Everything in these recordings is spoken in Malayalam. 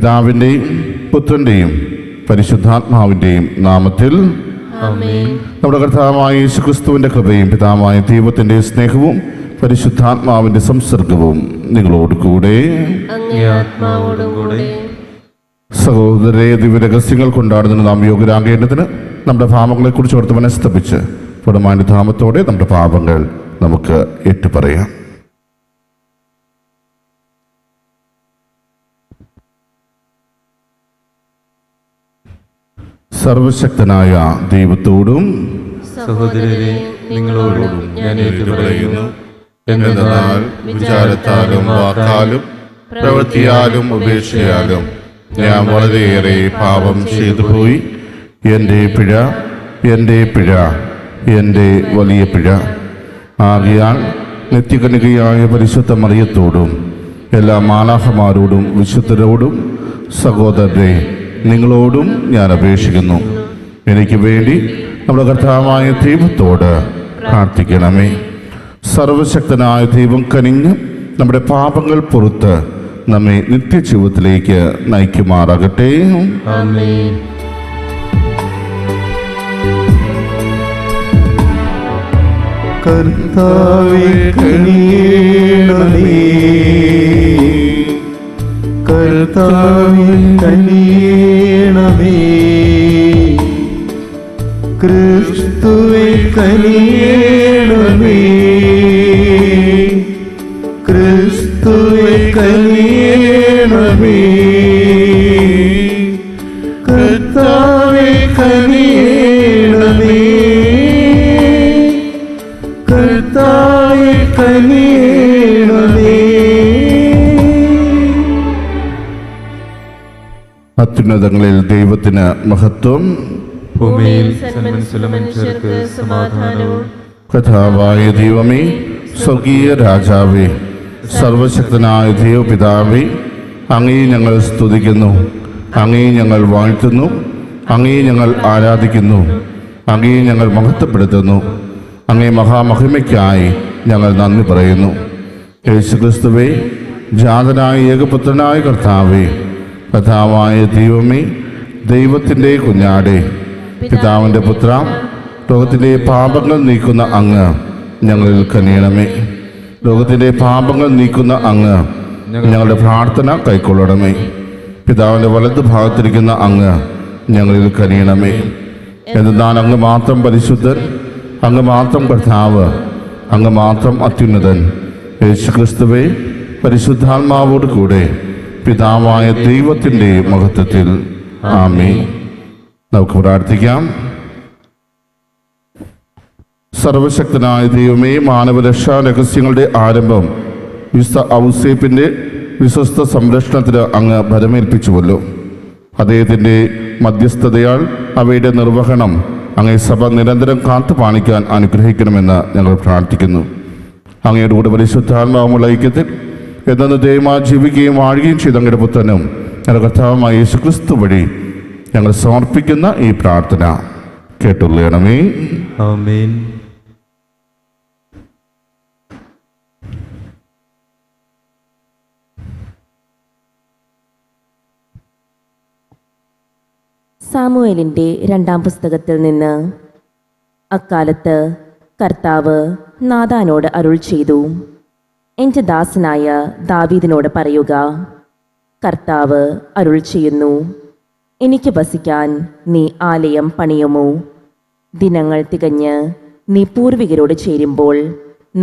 പിതാവിൻ്റെയും പുത്രൻ്റെയും പരിശുദ്ധാത്മാവിൻ്റെയും നാമത്തിൽ ആമേൻ. നമ്മുടെ കർത്താവായ യേശുക്രിസ്തുവിൻ്റെ കൃപയും പിതാവായ ദൈവത്തിൻ്റെ സ്നേഹവും പരിശുദ്ധാത്മാവിൻ്റെ സംസർഗവും നിങ്ങളോട് കൂടെ. അങ്ങേ ആത്മാവോടും കൂടെ. സഹോദരരെ, ദിവ്യരഹസ്യങ്ങൾ കൊണ്ടാടുന്നതിന് നാം യോഗ്യരാകേണ്ടതിന് നമ്മുടെ പാപങ്ങളെക്കുറിച്ച് ഓർത്ത് മനസ്തപിച്ച് പുറമാനുധാമത്തോടെ നമ്മുടെ പാപങ്ങൾ നമുക്ക് ഏറ്റുപറയാം. സർവശക്തനായ ദൈവത്തോടും സഹോദരരെ, നിങ്ങളോടും ഞാൻ ഏറ്റുപറയുന്നു. എന്നാൽ വിചാരത്താലും വാക്കാലും പ്രവൃത്തിയാലും ഉപേക്ഷയാലും ഞാൻ വളരെയേറെ പാപം ചെയ്തു പോയി. എൻ്റെ പിഴ, എൻ്റെ പിഴ, എൻ്റെ വലിയ പിഴ. ആകയാൽ നിത്യകന്യകയായ പരിശുദ്ധ മറിയത്തോടും എല്ലാ മാലാഖമാരോടും വിശുദ്ധരോടും സഹോദരരെ നിങ്ങളോടും ഞാൻ അപേക്ഷിക്കുന്നു, എനിക്ക് വേണ്ടി നമ്മുടെ കർത്താവായ ദൈവത്തോട് പ്രാർത്ഥിക്കണമേ. സർവശക്തനായ ദൈവം കനിഞ്ഞ് നമ്മുടെ പാപങ്ങൾ പുറത്ത് നമ്മെ നിത്യജീവിതത്തിലേക്ക് നയിക്കുമാറാകട്ടെ. ആമേൻ. കർത്താവേ കനിയണമേ, കർത്താവേ കനിയണമേ, ക്രിസ്തുവേ കനിയണമേ, ക്രിസ്തുവേ കനിയണമേ, കർത്താവേ കനിയണമേ, കർത്താവേ കനിയണമേ. അത്യുന്നതങ്ങളിൽ ദൈവത്തിന് മഹത്വം, ഭൂമിയിൽ സന്മനസ്സുള്ള മനുഷ്യർക്ക് സമാധാനവും. കഥാവായ ദൈവമേ, സ്വർഗീയ രാജാവേ, സർവശക്തനായ ദൈവപിതാവേ, അങ്ങേ ഞങ്ങൾ സ്തുതിക്കുന്നു, അങ്ങേ ഞങ്ങൾ വാഴ്ത്തുന്നു, അങ്ങേ ഞങ്ങൾ ആരാധിക്കുന്നു, അങ്ങേ ഞങ്ങൾ മഹത്വപ്പെടുത്തുന്നു. അങ്ങേ മഹാമഹിമയ്ക്കായി ഞങ്ങൾ നന്ദി പറയുന്നു. യേശുക്രിസ്തുവേ, ജാതനായ ഏകപുത്രനായ കർത്താവേ, കഥാവായ ദൈവമേ, ദൈവത്തിൻ്റെ കുഞ്ഞാടേ, പിതാവിൻ്റെ പുത്ര, ലോകത്തിൻ്റെ പാപങ്ങൾ നീക്കുന്ന അങ്ങ് ഞങ്ങളിൽ കനിയണമേ. ലോകത്തിൻ്റെ പാപങ്ങൾ നീക്കുന്ന അങ്ങ് ഞങ്ങളുടെ പ്രാർത്ഥന കൈക്കൊള്ളണമേ. പിതാവിൻ്റെ വലതു ഭാഗത്തിരിക്കുന്ന അങ്ങ് ഞങ്ങളിൽ കനിയണമേ. എന്നാൽ അങ്ങ് മാത്രം പരിശുദ്ധൻ, അങ്ങ് മാത്രം കർത്താവ്, അങ്ങ് മാത്രം അത്യുന്നതൻ. യേശുക്രിസ്തുവേ, പരിശുദ്ധാത്മാവോട് കൂടെ പിതാവായ ദൈവത്തിൻ്റെ മഹത്വത്തിൽ ആമേൻ. നമുക്ക് പ്രാർത്ഥിക്കാം. സർവശക്തനായ ദൈവമേ, മാനവരക്ഷാ രഹസ്യങ്ങളുടെ ആരംഭം വിശുദ്ധ ഔസേപ്പിൻ്റെ വിശ്വസ്ത സംരക്ഷണത്തിന് അങ്ങ് ഭരമേൽപ്പിച്ചുവല്ലോ. അദ്ദേഹത്തിൻ്റെ മധ്യസ്ഥതയാൽ അവയുടെ നിർവഹണം അങ്ങേ സഭ നിരന്തരം കാത്തുപാലിക്കാൻ അനുഗ്രഹിക്കണമെന്ന് ഞങ്ങൾ പ്രാർത്ഥിക്കുന്നു. അങ്ങയുടെ കൂടെ പരിശുദ്ധാത്മാവുമുള്ള ഐക്യത്തിൽ എന്നു ദൈവമായി ജീവിക്കുകയും വാഴുകയും ചെയ്ത അങ്ങയുടെ പുത്രനും ഞങ്ങളുടെ കർത്താവുമായ യേശുക്രിസ്തു വഴി ഞങ്ങൾ സമർപ്പിക്കുന്ന ഈ പ്രാർത്ഥന കേട്ടുള്ളണമേ. ആമേൻ. സാമുവേലിൻ്റെ 2-ാം പുസ്തകത്തിൽ നിന്ന്. അക്കാലത്ത് കർത്താവ് നാഥാനോട് അരുൾ ചെയ്തു, എൻ്റെ ദാസനായ ദാവീദിനോട് പറയുക, കർത്താവ് അരുൾ ചെയ്യുന്നു, എനിക്ക് വസിക്കാൻ നീ ആലയം പണിയുമോ? ദിനങ്ങൾ തികഞ്ഞ് നീ പൂർവികരോട് ചേരുമ്പോൾ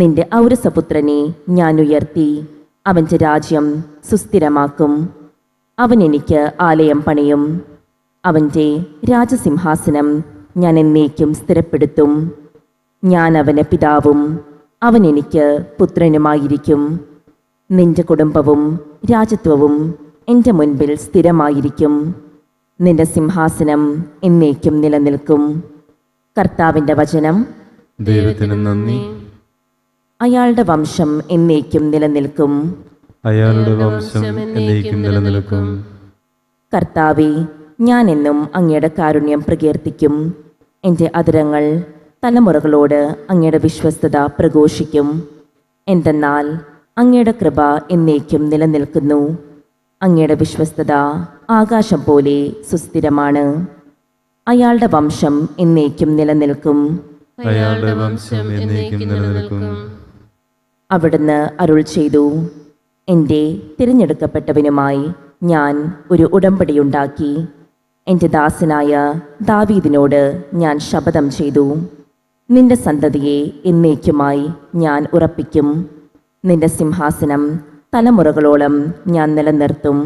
നിന്റെ ഔരസപുത്രനെ ഞാൻ ഉയർത്തി അവൻ്റെ രാജ്യം സുസ്ഥിരമാക്കും. അവൻ എനിക്ക് ആലയം പണിയും. അവൻ്റെ രാജസിംഹാസനം ഞാൻ എന്നേക്കും സ്ഥിരപ്പെടുത്തും. ഞാൻ അവന് പിതാവും അവൻ എനിക്ക് പുത്രനുമായിരിക്കും. നിന്റെ കുടുംബവും രാജത്വവും എൻ്റെ മുൻപിൽ സ്ഥിരമായിരിക്കും. നിന്റെ സിംഹാസനം എന്നേക്കും നിലനിൽക്കും. കർത്താവിൻ്റെ വചനം. ദൈവത്തിന് നന്ദി. അയാളുടെ വംശം എന്നേക്കും നിലനിൽക്കും. അയാളുടെ വംശം എന്നേക്കും നിലനിൽക്കും. കർത്താവേ, ഞാൻ എന്നും അങ്ങയുടെ കാരുണ്യം പ്രകീർത്തിക്കും. എൻ്റെ അധരങ്ങൾ തലമുറകളോട് അങ്ങയുടെ വിശ്വസ്തത പ്രഘോഷിക്കും. എന്തെന്നാൽ അങ്ങയുടെ കൃപ എന്നേക്കും നിലനിൽക്കുന്നു. അങ്ങയുടെ വിശ്വസ്തത ആകാശം പോലെ സുസ്ഥിരമാണ്. അയാളുടെ വംശം എന്നേക്കും നിലനിൽക്കും. അയാളുടെ വംശം എന്നേക്കും നിലനിൽക്കും. അവിടുന്ന് അരുൾ ചെയ്തു, എൻ്റെ തിരഞ്ഞെടുക്കപ്പെട്ടവനുമായി ഞാൻ ഒരു ഉടമ്പടിയുണ്ടാക്കി. എൻ്റെ ദാസനായ ദാവീദിനോട് ഞാൻ ശപഥം ചെയ്തു, നിന്റെ സന്തതിയെ എന്നേക്കുമായി ഞാൻ ഉറപ്പിക്കും. നിന്റെ സിംഹാസനം തലമുറകളോളം ഞാൻ നിലനിർത്തും.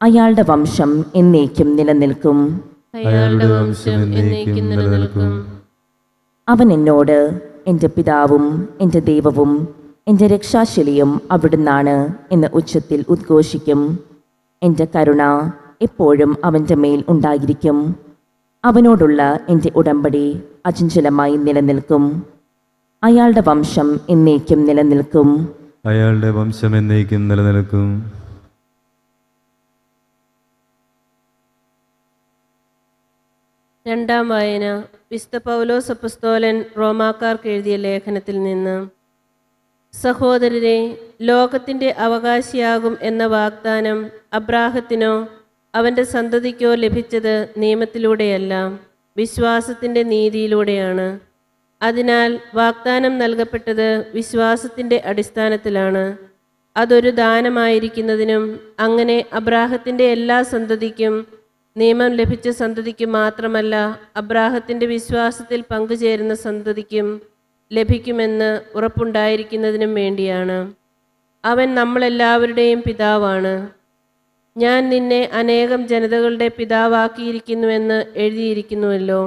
അയാളുടെ വംശം എന്നേക്കും നിലനിൽക്കും. അയാളുടെ വംശം എന്നേക്കും നിലനിൽക്കും. അവൻ എന്നോട്, എൻ്റെ പിതാവും എൻ്റെ ദൈവവും എൻ്റെ രക്ഷാശിലയും അവിടുന്നാണ് എന്ന് ഉച്ചത്തിൽ ഉദ്ഘോഷിക്കും. എൻ്റെ കരുണ എപ്പോഴും അവൻ്റെ മേൽ ഉണ്ടായിരിക്കും. അവനോടുള്ള എൻ്റെ ഉടമ്പടി അചഞ്ചലമായി നിലനിൽക്കും. അയാളുടെ വംശം എന്നേക്കും നിലനിൽക്കും. അയാളുടെ വംശം എന്നേക്കും നിലനിൽക്കും. രണ്ടാം വായന. വിശുദ്ധ പൗലോസ് അപ്പസ്തോലൻ റോമാക്കാർക്ക് എഴുതിയ ലേഖനത്തിൽ നിന്ന്. സഹോദരരെ, ലോകത്തിൻ്റെ അവകാശിയാകും എന്ന വാഗ്ദാനം അബ്രാഹത്തിനോ അവൻ്റെ സന്തതിക്കോ ലഭിച്ചത് നിയമത്തിലൂടെയല്ല, വിശ്വാസത്തിൻ്റെ നീതിയിലൂടെയാണ്. അതിനാൽ വാഗ്ദാനം നൽകപ്പെട്ടത് വിശ്വാസത്തിൻ്റെ അടിസ്ഥാനത്തിലാണ്. അതൊരു ദാനമായിരിക്കുന്നതിനും അങ്ങനെ അബ്രാഹത്തിൻ്റെ എല്ലാ സന്തതിക്കും, നിയമം ലഭിച്ച സന്തതിക്ക് മാത്രമല്ല അബ്രാഹത്തിൻ്റെ വിശ്വാസത്തിൽ പങ്കുചേരുന്ന സന്തതിക്കും ലഭിക്കുമെന്ന് ഉറപ്പുണ്ടായിരിക്കുന്നതിനും വേണ്ടിയാണ്. അവൻ നമ്മളെല്ലാവരുടെയും പിതാവാണ്. ഞാൻ നിന്നെ അനേകം ജനതകളുടെ പിതാവാക്കിയിരിക്കുന്നുവെന്ന് എഴുതിയിരിക്കുന്നുവല്ലോ.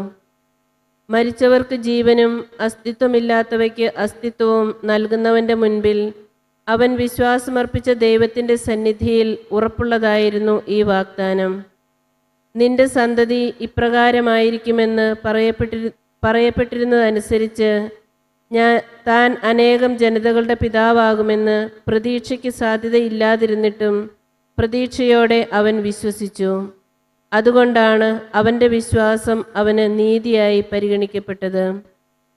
മരിച്ചവർക്ക് ജീവനും അസ്തിത്വമില്ലാത്തവയ്ക്ക് അസ്തിത്വവും നൽകുന്നവൻ്റെ മുൻപിൽ അവൻ വിശ്വാസമർപ്പിച്ച ദൈവത്തിൻ്റെ സന്നിധിയിൽ ഉറപ്പുള്ളതായിരുന്നു ഈ വാഗ്ദാനം. നിന്റെ സന്തതി ഇപ്രകാരമായിരിക്കുമെന്ന് പറയപ്പെട്ടിരുന്നതനുസരിച്ച് താൻ അനേകം ജനതകളുടെ പിതാവാകുമെന്ന് പ്രതീക്ഷയ്ക്ക് സാധ്യതയില്ലാതിരുന്നിട്ടും പ്രതീക്ഷയോടെ അവൻ വിശ്വസിച്ചു. അതുകൊണ്ടാണ് അവൻ്റെ വിശ്വാസം അവന് നീതിയായി പരിഗണിക്കപ്പെട്ടത്.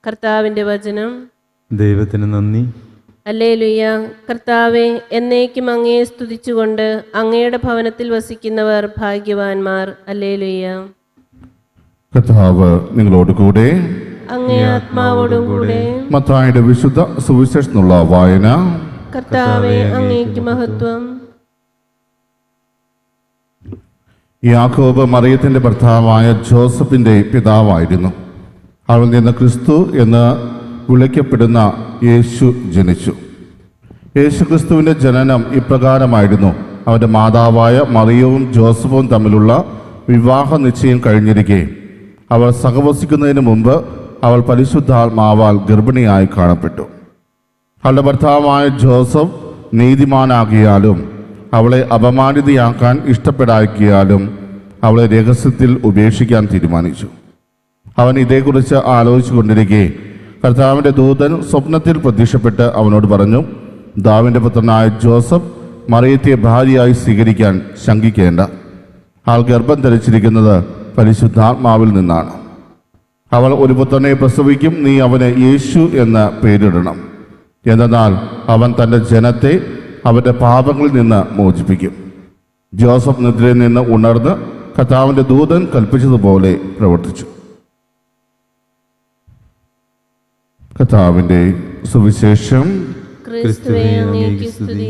കർത്താവിൻ്റെ വചനം. ദൈവത്തിന് നന്ദി. ഹല്ലേലൂയ. കർത്താവെ, എന്നേക്കും അങ്ങയെ സ്തുതിച്ചുകൊണ്ട് അങ്ങയുടെ ഭവനത്തിൽ വസിക്കുന്നവർ ഭാഗ്യവാന്മാർ. ഹല്ലേലൂയ. കർത്താവ് നിങ്ങളോട് കൂടെ. അങ്ങേ ആത്മാവോടും കൂടെ. മത്തായിയുടെ വിശുദ്ധ സുവിശേഷത്തിനുള്ള വായന. കർത്താവെ, അങ്ങേക്ക് മഹത്വം. യാക്കോബ് മറിയത്തിന്റെ ഭർത്താവായ ജോസഫിന്റെ പിതാവായിരുന്നു. അവൾ നിന്ന് ക്രിസ്തു എന്ന് വിളിക്കപ്പെടുന്ന യേശു ജനിച്ചു. യേശു ക്രിസ്തുവിൻ്റെ ജനനം ഇപ്രകാരമായിരുന്നു. അവൻ്റെ മാതാവായ മറിയവും ജോസഫും തമ്മിലുള്ള വിവാഹ നിശ്ചയം കഴിഞ്ഞിരിക്കെ അവൾ സഹവസിക്കുന്നതിന് മുമ്പ് അവൾ പരിശുദ്ധാത്മാവാൽ ഗർഭിണിയായി കാണപ്പെട്ടു. അവളുടെ ഭർത്താവായ ജോസഫ് നീതിമാനാകിയാലും അവളെ അപമാനിതയാക്കാൻ ഇഷ്ടപ്പെടാക്കിയാലും അവളെ രഹസ്യത്തിൽ ഉപേക്ഷിക്കാൻ തീരുമാനിച്ചു. അവൻ ഇതേക്കുറിച്ച് ആലോചിച്ചു കൊണ്ടിരിക്കെ കർത്താവിൻ്റെ ദൂതൻ സ്വപ്നത്തിൽ പ്രത്യക്ഷപ്പെട്ട് അവനോട് പറഞ്ഞു, ദാവീദിന്റെ പുത്രനായ ജോസഫ് മറിയത്തെ ഭാര്യയായി സ്വീകരിക്കാൻ ശങ്കിക്കേണ്ട. ആൾ ഗർഭം ധരിച്ചിരിക്കുന്നത് പരിശുദ്ധാത്മാവിൽ നിന്നാണ്. അവൾ ഒരു പുത്രനെ പ്രസവിക്കും, നീ അവന് യേശു എന്ന് പേരിടണം. എന്നാൽ അവൻ തൻ്റെ ജനത്തെ അവൻ്റെ പാപങ്ങളിൽ നിന്ന് മോചിപ്പിക്കും. ജോസഫ് നിദ്രയിൽ നിന്ന് ഉണർന്ന് കർത്താവിൻ്റെ ദൂതൻ കൽപ്പിച്ചതുപോലെ പ്രവർത്തിച്ചു. കർത്താവിൻ്റെ സുവിശേഷം. ക്രിസ്തുവേ, അങ്ങേക്ക് സ്തുതി.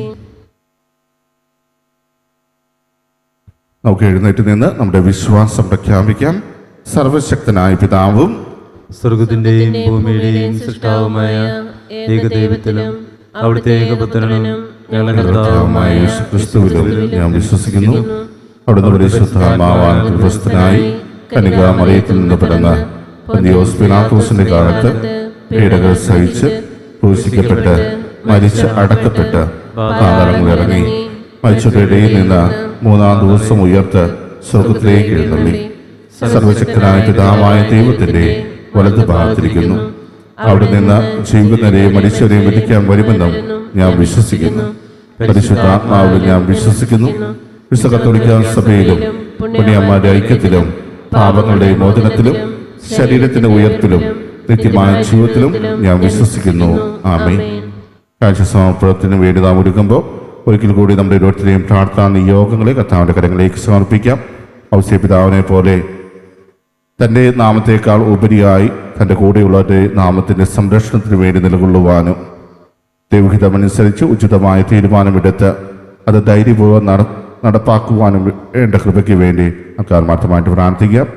നമുക്ക് എഴുന്നേറ്റ് നിന്ന് നമ്മുടെ വിശ്വാസം പ്രഖ്യാപിക്കാം. സർവശക്തനായ പിതാവും സ്വർഗത്തിന്റെയും ഭൂമിയുടെയും സൃഷ്ടാവുമായ ഏകദൈവത്തിലും അവിടുത്തെ ഏകപുത്രനും ഞങ്ങളുടെ കർത്താവുമായ യേശു ക്രിസ്തുവിലും ഞാൻ വിശ്വസിക്കുന്നു. അവിടുന്ന് പരിശുദ്ധാത്മാവാൻ ഗർഭസ്ഥനായി കന്യകാമറിയത്തിൽ നിന്ന് പിറന്ന പന്തിയോസ് പിലാത്തോസിന്റെ കാലത്ത് പീഡകൾ സഹിച്ച് ക്രൂശിക്കപ്പെട്ട് മരിച്ച് അടക്കപ്പെട്ട് പാതാളങ്ങളിറങ്ങി മരിച്ചവരുടെ ഇടയിൽ നിന്ന് മൂന്നാം ദിവസം ഉയർത്ത് സ്വർഗത്തിലേക്ക് എഴുന്നള്ളി സർവശക്തനായ പിതാവായ ദൈവത്തിന്റെ വലതു ഭാഗത്തിരിക്കുന്നു. അവിടെ നിന്ന് ജീവിക്കുന്നവരെയും മരിച്ചവരെയും വിധിക്കാൻ വരുമെന്നും ഞാൻ വിശ്വസിക്കുന്നു. പരിശുദ്ധാത്മാവിൽ ഞാൻ വിശ്വസിക്കുന്നു. വിശുദ്ധ കത്തോലിക്കാ സഭയിലും പുണ്യന്മാരുടെ ഐക്യത്തിലും പാപങ്ങളുടെ മോചനത്തിലും ശരീരത്തിന്റെ ഉയർപ്പിലും നിത്യമായ ജീവിതത്തിലും ഞാൻ വിശ്വസിക്കുന്നു. ആമേൻ. കാഴ്ച സമർപ്പണത്തിന് വേണ്ടി നാം ഒരുക്കുമ്പോൾ ഒരിക്കൽ കൂടി നമ്മുടെ ഓരോരുത്തരെയും പ്രാർത്ഥനാ നിയോഗങ്ങളെ കർത്താവിൻ്റെ കരങ്ങളിലേക്ക് സമർപ്പിക്കാം. ഔസേപിതാവിനെ പോലെ തൻ്റെ നാമത്തേക്കാൾ ഉപരിയായി തൻ്റെ കൂടെയുള്ളവരുടെ നാമത്തിൻ്റെ സംരക്ഷണത്തിന് വേണ്ടി നിലകൊള്ളുവാനും ദൈവഹിതമനുസരിച്ച് ഉചിതമായ തീരുമാനമെടുത്ത് അത് ധൈര്യപൂർവ്വം നടപ്പാക്കുവാനും വേണ്ട കൃപയ്ക്ക് വേണ്ടി നമുക്ക് ആത്മാർത്ഥമായിട്ട് പ്രാർത്ഥിക്കാം.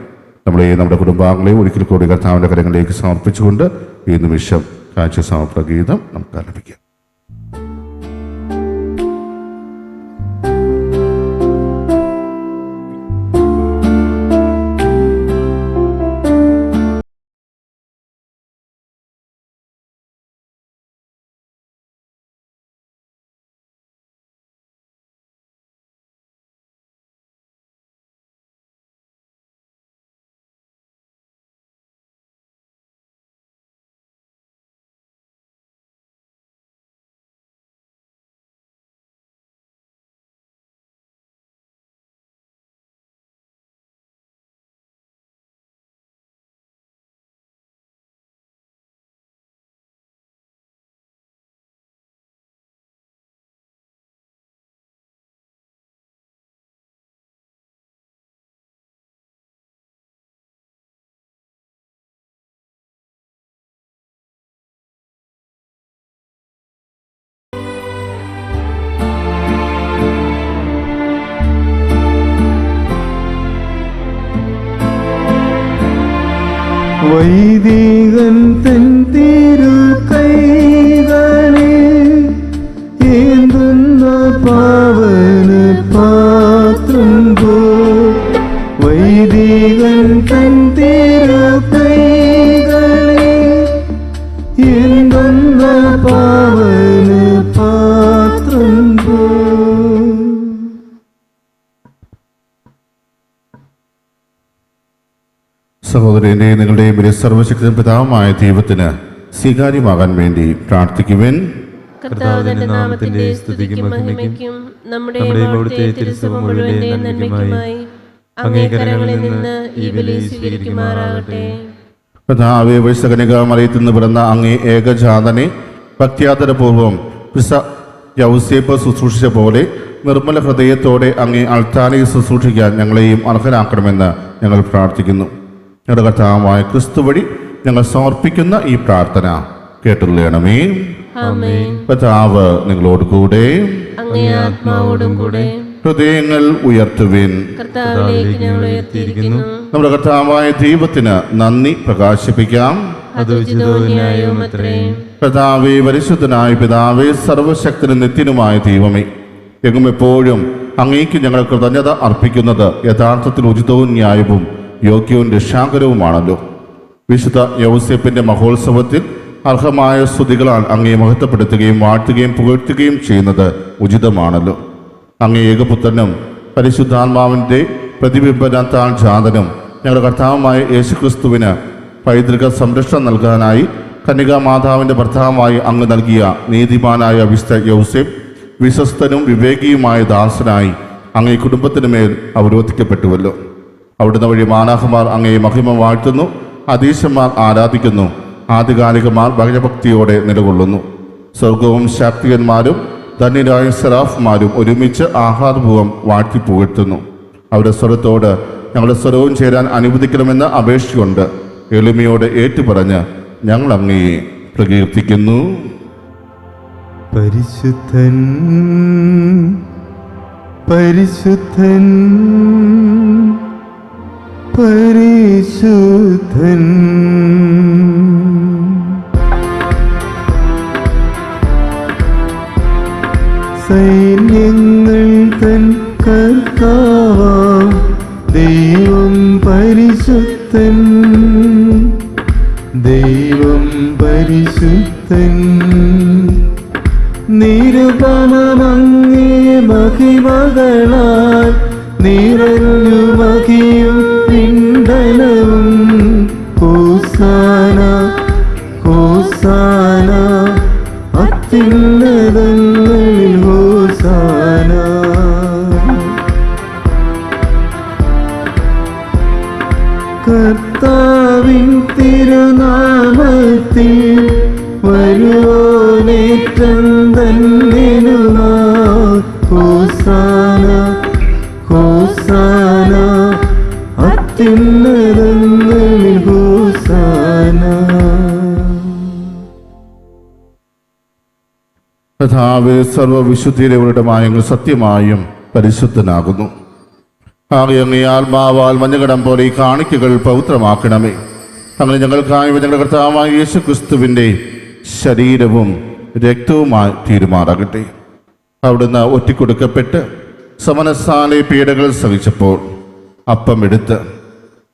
നമ്മുടെ കുടുംബാംഗങ്ങളെ ഒരിക്കൽ കൂടി കർത്താവിൻ്റെ കരങ്ങളിലേക്ക് സമർപ്പിച്ചുകൊണ്ട് ഈ നിമിഷം കാഴ്ച സമർപ്പണ ഗീതം നമുക്ക് ആരംഭിക്കാം. വൈദികൻ തൻ തിരു കൈകളിൽ ഏന്തുന്ന പാവന പാത്രം പോ വൈദികൻ തൻ തിരു കൈകളിൽ ഏന്തുന്ന പാവന പാത്രം പോ. സഹോദരൻ്റെയും നിങ്ങളുടെയും വലിയ സർവശക്തനും പിതാവുമായ ദൈവത്തിന് സ്വീകാര്യമാകാൻ വേണ്ടി പ്രാർത്ഥിക്കുവാൻ കർത്താവിന്റെ നാമത്തിന്റെ സ്തുതിക്കും മഹിമയ്ക്കും നമ്മുടെ അവിടുത്തെ തിരുസഭ മുഴുവന്റെ നന്മയ്ക്കുമായി അങ്ങേ കരങ്ങളിൽ നിന്ന് ഈ ബലി സ്വീകരിക്കുമാറാകട്ടെ. കർത്താവേ, വൈശകനിക മറിയത്തിൽ നിന്ന് പിറന്ന അങ്ങേ ഏകജാതനെ ഭക്ത്യാദരപൂർവം യൗസേപ്പ് ശുശ്രൂഷിച്ച പോലെ നിർമ്മല ഹൃദയത്തോടെ അങ്ങേ അൾത്താരയിൽ ശുശ്രൂഷിക്കാൻ ഞങ്ങളെയും അർഹരാക്കണമെന്ന് ഞങ്ങൾ പ്രാർത്ഥിക്കുന്നു. ഞങ്ങളുടെ കർത്താവായ ക്രിസ്തു വഴി ഞങ്ങൾ സമർപ്പിക്കുന്ന ഈ പ്രാർത്ഥന കേട്ടുകൊള്ളണമേ. കർത്താവ് നിങ്ങളോട് കൂടെ, അങ്ങേ ആത്മാവോടും കൂടെ. ഹൃദയങ്ങൾ ഉയർത്തുവിൻ. കർത്താവിലേക്ക് ഞങ്ങൾ ഉയർത്തിയിരിക്കുന്നു. നമ്മുടെ കർത്താവായ ദൈവത്തിന് നന്ദി പ്രകാശിപ്പിക്കാം. അത് ഉചിതവും ന്യായവുമത്രേ. കർത്താവേ, പരിശുദ്ധനായ പിതാവേ, സർവശക്തനും നിത്യനുമായ ദൈവമേ, എങ്ങും എപ്പോഴും അങ്ങേക്ക് ഞങ്ങൾ കൃതജ്ഞത അർപ്പിക്കുന്നത് യഥാർത്ഥത്തിൽ ഉചിതവും ന്യായവും യോഗ്യവും രക്ഷാകരവുമാണല്ലോ. വിശുദ്ധ യൗസേപ്പിന്റെ മഹോത്സവത്തിൽ അർഹമായ സ്തുതികളാൽ അങ്ങയെ മഹത്വപ്പെടുത്തുകയും വാഴ്ത്തുകയും പുകഴ്ത്തുകയും ചെയ്യുന്നത് ഉചിതമാണല്ലോ. അങ്ങേ ഏകപുത്രനും പരിശുദ്ധാത്മാവിൻ്റെ പ്രതിബിംബനത്താൽ ജാതനും ഞങ്ങളുടെ കർത്താവുമായ യേശുക്രിസ്തുവിന് പൈതൃക സംരക്ഷണം നൽകാനായി കന്യകാമാതാവിൻ്റെ ഭർത്താവായി അങ്ങ് നൽകിയ നീതിമാനായ വിശുദ്ധ യൗസേപ്പ് വിശ്വസ്തനും വിവേകിയുമായ ദാസനായി അങ്ങേ കുടുംബത്തിനു മേൽ അവരോധിക്കപ്പെട്ടുവല്ലോ. അവിടുന്ന് വഴി മാലാഖമാർ അങ്ങയെ മഹിമ വാഴ്ത്തുന്നു, അധീശന്മാർ ആരാധിക്കുന്നു, ആധികാരികമാർ ഭയഭക്തിയോടെ നിലകൊള്ളുന്നു. സ്വർഗവും ശാക്തികന്മാരും ധന്യരായ സെറാഫ്മാരും ഒരുമിച്ച് ആഹ്ലാദപൂർവ്വം വാഴ്ത്തി പുകഴ്ത്തുന്നു. അവരുടെ സ്വരത്തോട് ഞങ്ങളുടെ സ്വരവും ചേരാൻ അനുവദിക്കണമെന്ന് അപേക്ഷയുണ്ട്. എളിമയോടെ ഏറ്റുപറഞ്ഞ് ഞങ്ങൾ അങ്ങയെ പ്രകീർത്തിക്കുന്നു. പരിശുദ്ധൻ പരിശുദ്ധൻ പരിശുദ്ധൻ. സൈന്യങ്ങൾ തൻ കർത്താവാം ദൈവം പരിശുദ്ധൻ, ദൈവം പരിശുദ്ധൻ. നിരുപമങ്ങേ മഹിമകളാൽ നിറഞ്ഞു മഹിയും പിണ്ടനവും. ഹോസാന ഹോസാന അത്യുന്നതങ്ങളിൽ ഹോസാന. കർത്താവിൻ തിരുനാമത്തിൽ വരുവോനേറ്റം തന്നെനുമാ ഹോസാന അത്യുന്നതങ്ങളിൽ ഹോസാന. കർത്താവേ, സർവ്വവിശുദ്ധിയിലവരുടെ മായങ്ങൾ സത്യമായും പരിശുദ്ധനാകുന്നു. ആകെ അങ്ങേ ആത്മാവാൽ മഞ്ഞകടം പോലെ ഈ കാണിക്കകൾ പവിത്രമാക്കണമേ. അങ്ങനെ ഞങ്ങൾക്കായി ഞങ്ങളുടെ കർത്താവായ യേശു ക്രിസ്തുവിൻ്റെ ശരീരവും രക്തവുമായി തീരുമാറാകട്ടെ. അവിടുന്ന് ഒറ്റിക്കൊടുക്കപ്പെട്ട് സമനസ്ഥാനെ പീഡകൾ സഹിച്ചപ്പോൾ അപ്പം എടുത്ത്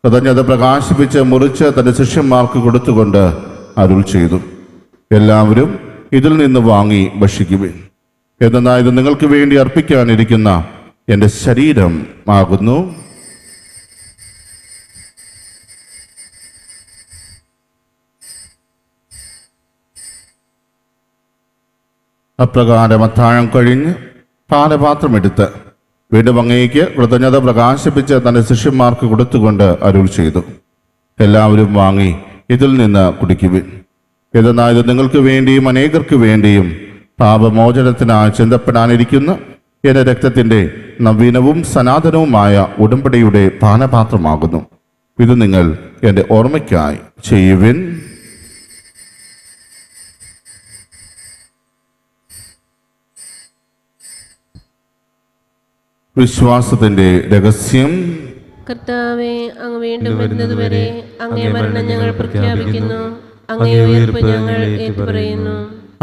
കൃതജ്ഞത പ്രകാശിപ്പിച്ച് മുറിച്ച് തൻ്റെ ശിഷ്യന്മാർക്ക് കൊടുത്തുകൊണ്ട് അരുൾ ചെയ്തു, എല്ലാവരും ഇതിൽ നിന്ന് വാങ്ങി ഭക്ഷിക്കുവിൻ. എന്നാൽ ഇത് നിങ്ങൾക്ക് വേണ്ടി അർപ്പിക്കാനിരിക്കുന്ന എൻ്റെ ശരീരം ആകുന്നു. അപ്രകാരം അത്താഴം കഴിഞ്ഞ് പാനപാത്രമെടുത്ത് വീണ്ടും അങ്ങേക്ക് കൃതജ്ഞത പ്രകാശിപ്പിച്ച് തൻ്റെ ശിഷ്യന്മാർക്ക് കൊടുത്തുകൊണ്ട് അരുൾ ചെയ്തു, എല്ലാവരും വാങ്ങി ഇതിൽ നിന്ന് കുടിക്കുവിൻ. എന്നാൽ ഇത് നിങ്ങൾക്ക് വേണ്ടിയും അനേകർക്ക് വേണ്ടിയും പാപമോചനത്തിനായി ചിന്തപ്പെടാനിരിക്കുന്ന എൻ്റെ രക്തത്തിൻ്റെ നവീനവും സനാതനവുമായ ഉടമ്പടിയുടെ പാനപാത്രമാകുന്നു. ഇത് നിങ്ങൾ എൻ്റെ ഓർമ്മയ്ക്കായി ചെയ്യുവിൻ. വിശ്വാസത്തിൻ്റെ രഹസ്യം. കർത്താവേ, അങ്ങ് വീണ്ടും വരുന്നതുവരെ അങ്ങേ മരണം ഞങ്ങൾ പ്രഖ്യാപിക്കുന്നു, അങ്ങേ ഉയർപ്പ് ഞങ്ങൾ ഏറ്റുപറയുന്നു.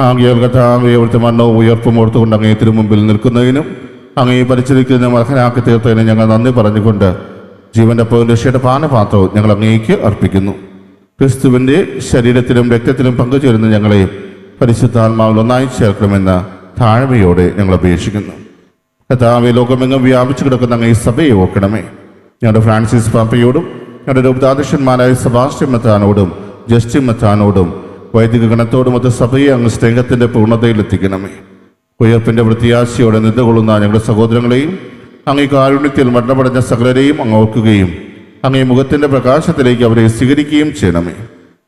ആകയാൽ കർത്താവേ, അവിടുത്തെ മരണവും ഉയർപ്പും ഓർത്തുകൊണ്ട് അങ്ങേ തിരുമുമ്പിൽ നിൽക്കുന്നതിനും അങ്ങേ പരിചരിക്കുന്നതിനും അർഹനാക്കി തീർത്തതിനും ഞങ്ങൾ നന്ദി പറഞ്ഞുകൊണ്ട് ജീവന്റെ രക്ഷയുടെ പാനപാത്രവും ഞങ്ങൾ അങ്ങേക്ക് അർപ്പിക്കുന്നു. ക്രിസ്തുവിൻ്റെ ശരീരത്തിലും രക്തത്തിലും പങ്കുചേരുന്ന ഞങ്ങളെ പരിശുദ്ധാത്മാവിൽ ഒന്നായി ചേർക്കണമെന്ന് താഴ്മയോടെ ഞങ്ങൾ അപേക്ഷിക്കുന്നു. കർത്താവേ, ലോകമെങ്ങും വ്യാപിച്ചു കിടക്കുന്ന അങ്ങേ സഭയെ ഓർക്കണമേ. ഞങ്ങളുടെ ഫ്രാൻസിസ് പാപ്പയോടും ഞങ്ങളുടെ രൂപതാധ്യക്ഷന്മാരായ സെബാസ്റ്റ്യൻ മെത്രാനോടും ജസ്റ്റിൻ മെത്രാനോടും വൈദിക ഗണത്തോടുമൊത്ത സഭയെ അങ്ങ് സ്നേഹത്തിൻ്റെ പൂർണ്ണതയിലെത്തിക്കണമേ. ഉയർപ്പിൻ്റെ വൃത്തിയാശയോടെ നിലകൊള്ളുന്ന ഞങ്ങളുടെ സഹോദരങ്ങളെയും അങ്ങേ കാരുണ്യത്തിൽ മരണമടഞ്ഞ സകലരെയും അങ്ങ് ഓർക്കുകയും അങ്ങേ മുഖത്തിൻ്റെ പ്രകാശത്തിലേക്ക് അവരെ സ്വീകരിക്കുകയും ചെയ്യണമേ.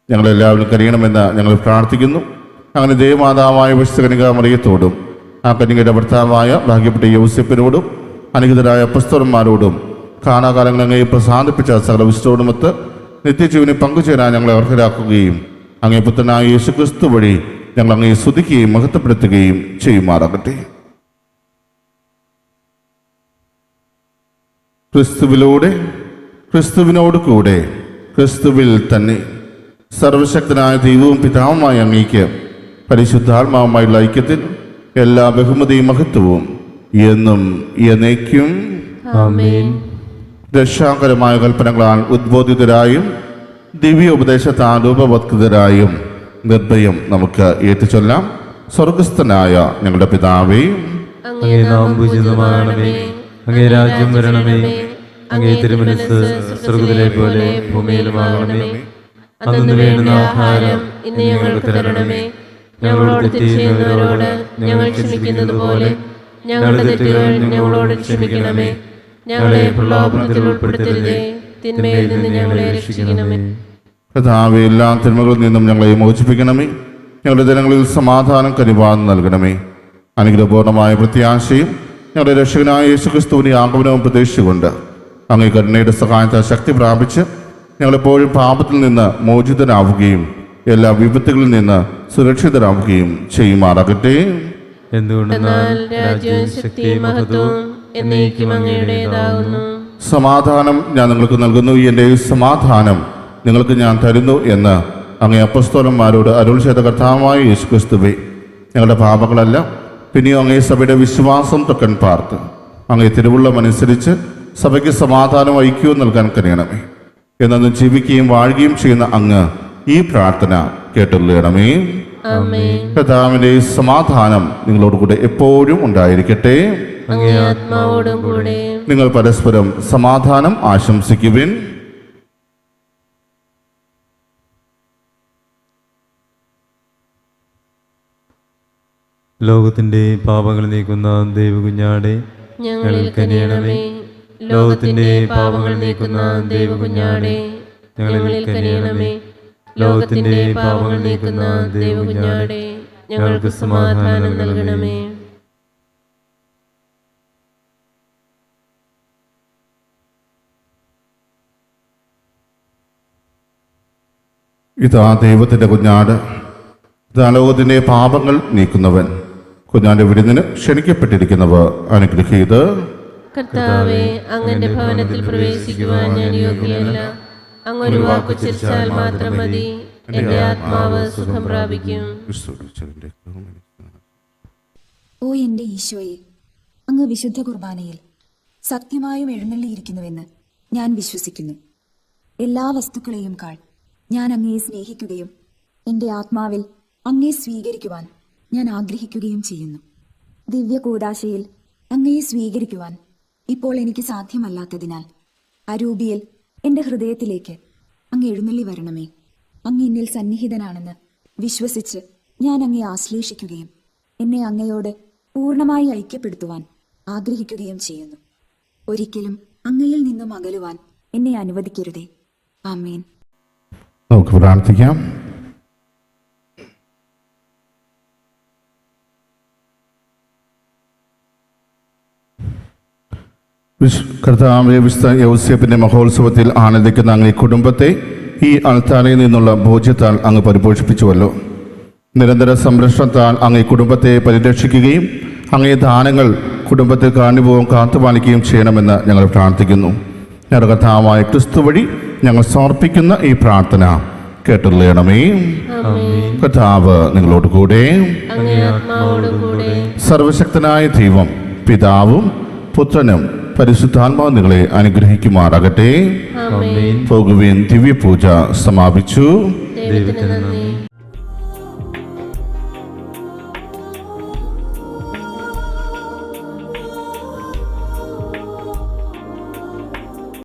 ഞങ്ങളെല്ലാവരും കഴിയണമെന്ന് ഞങ്ങൾ പ്രാർത്ഥിക്കുന്നു. അങ്ങനെ ദേവമാതാവായ വിശുദ്ധ കന്യക മറിയത്തോടും ആ കന്യകയുടെ ഭർത്താവായ ഭാഗ്യപ്പെട്ട യൗസേപ്പിനോടും അനുഗതരായ അപ്പസ്തലന്മാരോടും കാലാകാലങ്ങൾ അങ്ങേ പ്രസാദിപ്പിച്ച സകല വിശുദ്ധോടുമൊത്ത് നിത്യജീവനെ പങ്കുചേരാൻ ഞങ്ങളെ അർഹരാക്കുകയും അങ്ങേ പുത്രനായ യേശു ക്രിസ്തു വഴി ഞങ്ങൾ അങ്ങേ സ്തുതിക്കുകയും മഹത്വപ്പെടുത്തുകയും ചെയ്യുമാറാകട്ടെ. ക്രിസ്തുവിലൂടെ, ക്രിസ്തുവിനോട് കൂടെ, ക്രിസ്തുവിൽ തന്നെ സർവശക്തനായ ദൈവവും പിതാവുമായ അങ്ങേക്ക് പരിശുദ്ധാത്മാവുമായുള്ള ഐക്യത്തിൽ എല്ലാ ബഹുമതിയും മഹത്വവും എന്നും എന്നേക്കും ആമേൻ. രക്ഷാകരമായ കൽപ്പനകളാൽ ഉദ്ബോധിതരായും ദിവ്യ ഉപദേശത്താൽ രൂപവത്കൃതരായും നിർഭയം നമുക്ക് ഏറ്റുചൊല്ലാം. സ്വർഗസ്ഥനായ ഞങ്ങളുടെ പിതാവേ, അങ്ങേ നാമം പൂജിതമാകണമേ, അങ്ങേ രാജ്യം വരണമേ, അങ്ങേ തിരുമനസ്സ് സ്വർഗ്ഗത്തിലെ പോലെ ഭൂമിയിലുമാകണമേ. അന്നു വേണ്ടുന്ന ആഹാരം ഇന്ന് ഞങ്ങൾക്ക് തരണമേ. ഞങ്ങളോട് തെറ്റ് ചെയ്യുന്നവരോട് ഞങ്ങൾ ക്ഷമിക്കുന്നത് പോലെ ഞങ്ങളുടെ തെറ്റുകൾ ഞങ്ങളോട് ക്ഷമിക്കണമേ. ഞങ്ങളെ പ്രലോഭനത്തിൽ ഉൾപ്പെടുത്തരുതേ, തിന്മയിൽ നിന്ന് ഞങ്ങളെ രക്ഷിക്കണമേ. കർത്താവേ, എല്ലാ തിന്മകളിൽ നിന്നും ഞങ്ങളെ മോചിപ്പിക്കണമേ. ഞങ്ങളുടെ ജനങ്ങളിൽ സമാധാനം കനിവാൻ നൽകണമേ. അനുഗ്രഹപൂർണമായ പ്രത്യാശയും ഞങ്ങളുടെ രക്ഷകനായ യേശുക്രിസ്തുവിന്റെ ആഗമനവും പ്രതീക്ഷിച്ചുകൊണ്ട് അങ്ങേ കരുണയുടെ സഹായത്താൽ ശക്തി പ്രാപിച്ച് ഞങ്ങളെപ്പോഴും പാപത്തിൽ നിന്ന് മോചിതരാവുകയും എല്ലാ വിപത്തുകളിൽ നിന്ന് സുരക്ഷിതരാവുകയും ചെയ്യുമാറാകട്ടെ. എന്തുകൊണ്ടെന്നാൽ രാജ്യവും ശക്തിയും മഹത്വവും എന്നേക്കും അങ്ങയുടേതാകുന്നു. സമാധാനം ഞാൻ നിങ്ങൾക്ക് നൽകുന്നു, എൻ്റെ സമാധാനം നിങ്ങൾക്ക് ഞാൻ തരുന്നു എന്ന് അങ്ങേ അപ്പസ്തോലന്മാരോട് അരുൾ ചെയ്ത കർത്താവായ യേശുക്രിസ്തുവേ, ഞങ്ങളുടെ പാപങ്ങളല്ല പിന്നെയും അങ്ങേ സഭയുടെ വിശ്വാസം തൊക്കൻ പാർത്ത് അങ്ങേ തിരുവുള്ളമനുസരിച്ച് സഭയ്ക്ക് സമാധാനവും ഐക്യവും നൽകാൻ കഴിയണമേ. എന്നും ജീവിക്കുകയും വാഴുകയും ചെയ്യുന്ന അങ്ങ് ഈ പ്രാർത്ഥന കേട്ടുള്ളണമേ. കർത്താവിന്റെ സമാധാനം നിങ്ങളോടുകൂടെ എപ്പോഴും ഉണ്ടായിരിക്കട്ടെ. അങ്ങേ ആത്മാവോടും കൂടെ. നിങ്ങൾ പരസ്പരം സമാധാനം ആശംസിക്കുവിൻ. ലോകത്തിന്റെ പാപങ്ങൾ നീക്കുന്ന ദൈവകുഞ്ഞാടെ ഞങ്ങളിൽ കനിയണമേ. ലോകത്തിന്റെ പാപങ്ങൾ നീക്കുന്ന ദൈവകുഞ്ഞാടെ ഞങ്ങളിൽ കനിയണമേ. ലോകത്തിന്റെ പാപങ്ങൾ നീക്കുന്ന ദൈവകുഞ്ഞാടെ ഞങ്ങൾക്ക് സമാധാനം നൽകണമേ. ഇതാ ദൈവത്തിൻ്റെ കുഞ്ഞാട്, ഇതാ ലോകത്തിൻ്റെ പാപങ്ങൾ നീക്കുന്നവൻ. കുഞ്ഞാന്റെ വിരുന്നിന് ക്ഷണിക്കപ്പെട്ടിരിക്കുന്നവർ അനുഗ്രഹീത്. കർത്താവെ, അങ്ങന്റെ ഭവനത്തിൽ പ്രവേശിക്കുവാൻ ഞാൻ യോഗ്യയല്ല. അങ്ങൊരു വാക്കുച്ചരിച്ചാൽ മാത്രം മതി, എന്റെ ആത്മാവ് സുഖം പ്രാപിക്കും. ഓ എൻ്റെ ഈശോയെ, അങ്ങ് വിശുദ്ധ കുർബാനയിൽ സത്യമായും എഴുന്നള്ളിയിരിക്കുന്നുവെന്ന് ഞാൻ വിശ്വസിക്കുന്നു. എല്ലാ വസ്തുക്കളെയും കാൾ ഞാൻ അങ്ങയെ സ്നേഹിക്കുകയും എൻ്റെ ആത്മാവിൽ അങ്ങയെ സ്വീകരിക്കുവാൻ ഞാൻ ആഗ്രഹിക്കുകയും ചെയ്യുന്നു. ദിവ്യ കൂദാശയിൽ അങ്ങയെ സ്വീകരിക്കുവാൻ ഇപ്പോൾ എനിക്ക് സാധ്യമല്ലാത്തതിനാൽ അരൂപിയിൽ എൻ്റെ ഹൃദയത്തിലേക്ക് അങ്ങ് എഴുന്നള്ളി വരണമേ. അങ്ങ് എന്നിൽ സന്നിഹിതനാണെന്ന് വിശ്വസിച്ച് ഞാൻ അങ്ങയെ ആശ്ലേഷിക്കുകയും എന്നെ അങ്ങയോട് പൂർണ്ണമായി ഐക്യപ്പെടുത്തുവാൻ ആഗ്രഹിക്കുകയും ചെയ്യുന്നു. ഒരിക്കലും അങ്ങയിൽ നിന്നും അകലുവാൻ എന്നെ അനുവദിക്കരുതേ. ആമേൻ. നമുക്ക് പ്രാർത്ഥിക്കാം. കർത്താവേ, വിശുദ്ധ യൗസേപ്പിന്റെ മഹോത്സവത്തിൽ ആനന്ദിക്കുന്ന അങ്ങ് കുടുംബത്തെ ഈ അൾത്താരയിൽ നിന്നുള്ള ഭോജ്യത്താൽ അങ്ങ് പരിപോഷിപ്പിച്ചുവല്ലോ. നിരന്തര സംരക്ഷണത്താൽ അങ്ങ് കുടുംബത്തെ പരിരക്ഷിക്കുകയും അങ്ങേ ദാനങ്ങൾ കുടുംബത്തിൽ കാണിപൂർവ്വം കാത്തുപാലിക്കുകയും ചെയ്യണമെന്ന് ഞങ്ങൾ പ്രാർത്ഥിക്കുന്നു. ഞങ്ങളുടെ കർത്താവായ ക്രിസ്തു വഴി ഞങ്ങൾ സമർപ്പിക്കുന്ന ഈ പ്രാർത്ഥന കേട്ടുള്ളണമേ. കർത്താവ് നിങ്ങളോട് കൂടെ. അങ്ങേ ആത്മാവോടും കൂടെ. സർവശക്തനായ ദൈവം പിതാവും പുത്രനും പരിശുദ്ധാത്മാവ് നിങ്ങളെ അനുഗ്രഹിക്കുമാറാകട്ടെ. ആമേൻ. പോകുവിൻ. ദിവ്യപൂജ സമാപിച്ചു. ദൈവത്തിന് നന്ദി.